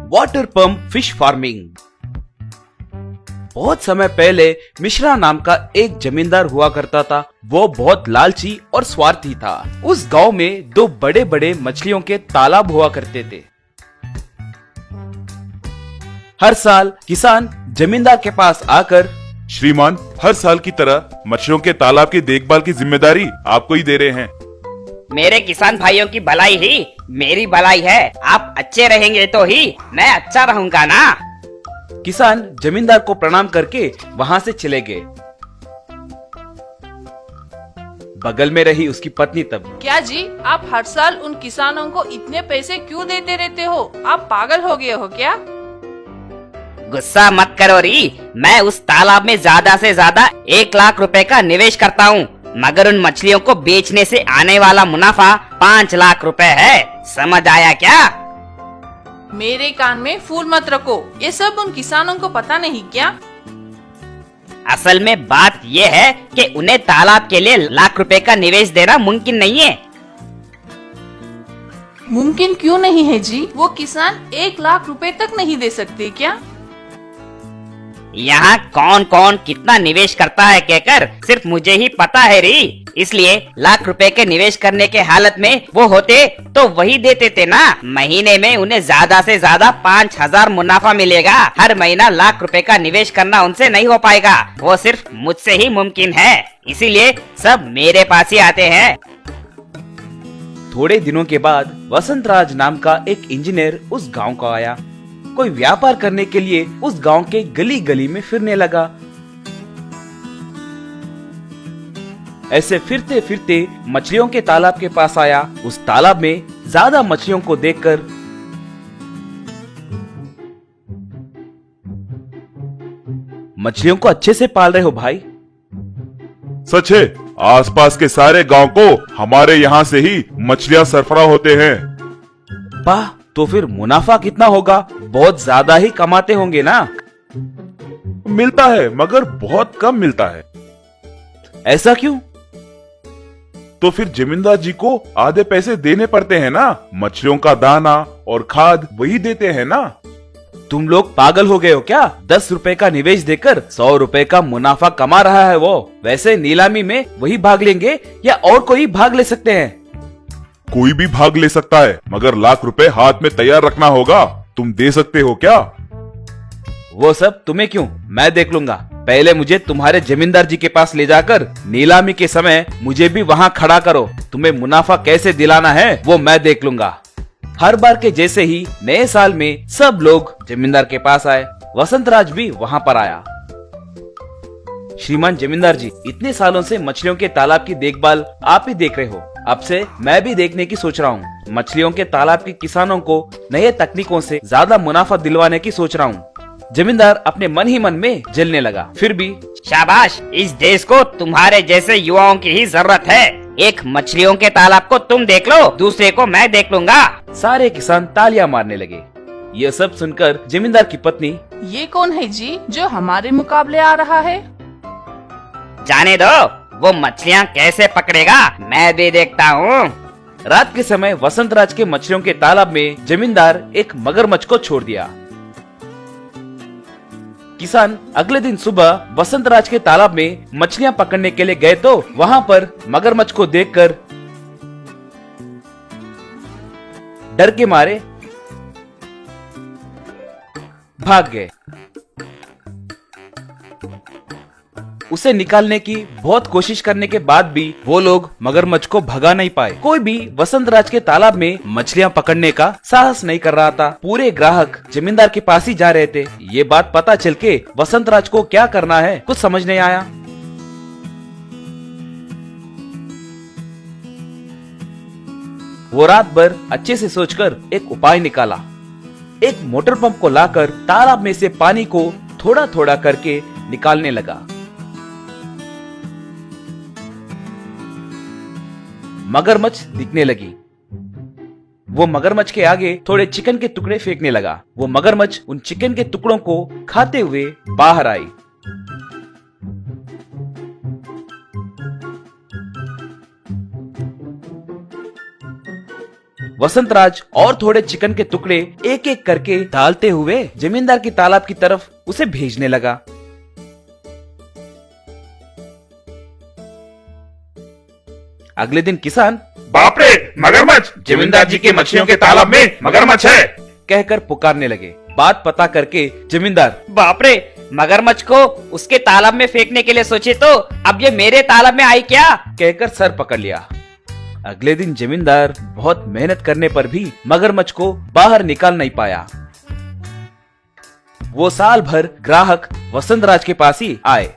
Water pump fish farming. बहुत समय पहले मिश्रा नाम का एक जमींदार हुआ करता था। वो बहुत लालची और स्वार्थी था। उस गांव में दो बड़े बड़े मछलियों के तालाब हुआ करते थे। हर साल किसान जमींदार के पास आकर, श्रीमान, हर साल की तरह मछलियों के तालाब की देखभाल की जिम्मेदारी आपको ही दे रहे हैं। मेरे किसान भाइयों की भलाई ही मेरी भलाई है। आप अच्छे रहेंगे तो ही मैं अच्छा रहूंगा ना। किसान जमींदार को प्रणाम करके वहां से चले गए। बगल में रही उसकी पत्नी तब, क्या जी, आप हर साल उन किसानों को इतने पैसे क्यों देते रहते हो? आप पागल हो गए हो क्या? गुस्सा मत करो री। मैं उस तालाब में ज्यादा से ज्यादा 1 लाख रुपए का निवेश करता हूँ, मगर उन मछलियों को बेचने से आने वाला मुनाफा 5 लाख रुपए है। समझ आया क्या? मेरे कान में फूल मत रखो। ये सब उन किसानों को पता नहीं क्या? असल में बात ये है कि उन्हें तालाब के लिए लाख रुपए का निवेश देना मुमकिन नहीं है। मुमकिन क्यों नहीं है जी? वो किसान 1 लाख रुपए तक नहीं दे सकते क्या? यहाँ कौन कौन कितना निवेश करता है कहकर सिर्फ मुझे ही पता है री। इसलिए लाख रुपए के निवेश करने के हालत में वो होते तो वही देते थे ना। महीने में उन्हें ज्यादा से ज्यादा 5,000 मुनाफा मिलेगा। हर महीना लाख रुपए का निवेश करना उनसे नहीं हो पाएगा। वो सिर्फ मुझसे ही मुमकिन है। इसीलिए सब मेरे पास ही आते हैं। थोड़े दिनों के बाद वसंतराज नाम का एक इंजीनियर उस गांव को आया। कोई व्यापार करने के लिए उस गांव के गली गली में फिरने लगा। ऐसे फिरते फिरते मछलियों के तालाब के पास आया। उस तालाब में ज्यादा मछलियों को देखकर मछलियों को अच्छे से पाल रहे हो भाई? सच है, आसपास के सारे गांव को हमारे यहाँ से ही मछलियाँ सरफराह होते हैं। वाह, तो फिर मुनाफा कितना होगा? बहुत ज्यादा ही कमाते होंगे ना? मिलता है, मगर बहुत कम मिलता है। ऐसा क्यों? तो फिर जमींदार जी को आधे पैसे देने पड़ते हैं ना। मछलियों का दाना और खाद वही देते हैं ना। तुम लोग पागल हो गए हो क्या? 10 रुपए का निवेश देकर 100 रुपए का मुनाफा कमा रहा है वो। वैसे नीलामी में वही भाग लेंगे या और कोई भाग ले सकते हैं? कोई भी भाग ले सकता है, मगर लाख रुपए हाथ में तैयार रखना होगा। तुम दे सकते हो क्या? वो सब तुम्हें क्यों, मैं देख लूंगा। पहले मुझे तुम्हारे जमींदार जी के पास ले जाकर नीलामी के समय मुझे भी वहाँ खड़ा करो। तुम्हें मुनाफा कैसे दिलाना है वो मैं देख लूंगा। हर बार के जैसे ही नए साल में सब लोग जमींदार के पास आए। वसंतराज भी वहाँ पर आया। श्रीमान जमींदार जी, इतने सालों से मछलियों के तालाब की देखभाल आप ही देख रहे हो। अब से मैं भी देखने की सोच रहा हूँ। मछलियों के तालाब के किसानों को नए तकनीकों से ज्यादा मुनाफा दिलवाने की सोच रहा हूँ। जमींदार अपने मन ही मन में जलने लगा। फिर भी शाबाश, इस देश को तुम्हारे जैसे युवाओं की ही जरूरत है। एक मछलियों के तालाब को तुम देख लो, दूसरे को मैं देख लूंगा। सारे किसान तालियां मारने लगे। यह सब सुनकर जमींदार की पत्नी, ये कौन है जी जो हमारे मुकाबले आ रहा है? जाने दो, वो मछलियाँ कैसे पकड़ेगा मैं भी देखता हूँ। रात के समय वसंतराज के मछलियों के तालाब में जमींदार एक मगरमच्छ को छोड़ दिया। किसान अगले दिन सुबह वसंतराज के तालाब में मछलियां पकड़ने के लिए गए तो वहां पर मगरमच्छ को देखकर डर के मारे भाग गए। उसे निकालने की बहुत कोशिश करने के बाद भी वो लोग मगरमच्छ को भगा नहीं पाए। कोई भी वसंतराज के तालाब में मछलियां पकड़ने का साहस नहीं कर रहा था। पूरे ग्राहक जमींदार के पास ही जा रहे थे। ये बात पता चल के वसंतराज को क्या करना है कुछ समझ नहीं आया। वो रात भर अच्छे से सोचकर एक उपाय निकाला। एक मोटर पंप को लाकर तालाब में से पानी को थोड़ा थोड़ा करके निकालने लगा। मगरमच्छ दिखने लगी। वो मगरमच्छ के आगे थोड़े चिकन के टुकड़े फेंकने लगा। वो मगरमच्छ उन चिकन के टुकड़ों को खाते हुए बाहर आई। वसंतराज और थोड़े चिकन के टुकड़े एक एक करके डालते हुए जमींदार की तालाब की तरफ उसे भेजने लगा। अगले दिन किसान बाप रे, मगरमच्छ! जमींदार जी के मछलियों के तालाब में मगरमच्छ है। कहकर पुकारने लगे। बात पता करके जमींदार बाप रे, मगरमच्छ को उसके तालाब में फेंकने के लिए सोचे तो अब ये मेरे तालाब में आई क्या? कहकर सर पकड़ लिया। अगले दिन जमींदार बहुत मेहनत करने पर भी मगरमच्छ को बाहर निकाल नहीं पाया। वो साल भर ग्राहक वसंतराज के पास ही आए।